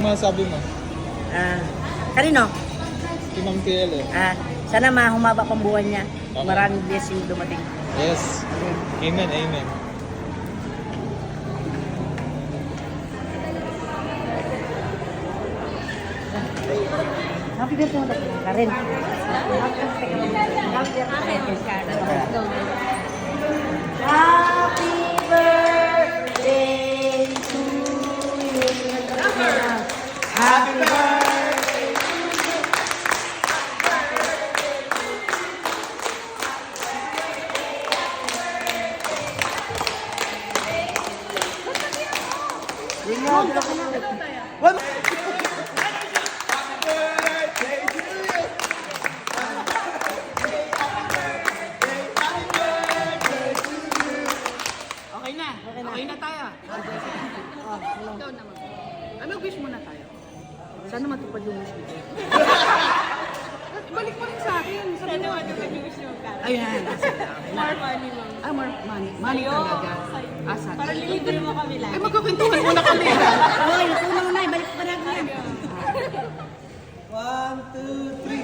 Masabi mo? Kanino? Si Ma'am TL eh. Sana humaba pang buwan niya. Okay. Maraming blessing dumating. Yes. Amen, amen. Happy birthday mo Karen. Happy birthday to you. Happy birthday. Okay na tayo. Ikaw naman. Mag-wish muna tayo. Sana matupad yung wish mo. Balik mo rin sa akin. Sana matupad yung wish mo. Ayan. More money, ma'am. More money. Money talaga. Asa? Para lilibre mo kami lang. Ay, magkukwentuhan muna kami. Hoy, ito na, balik pa natin yan. 1, 2, 3.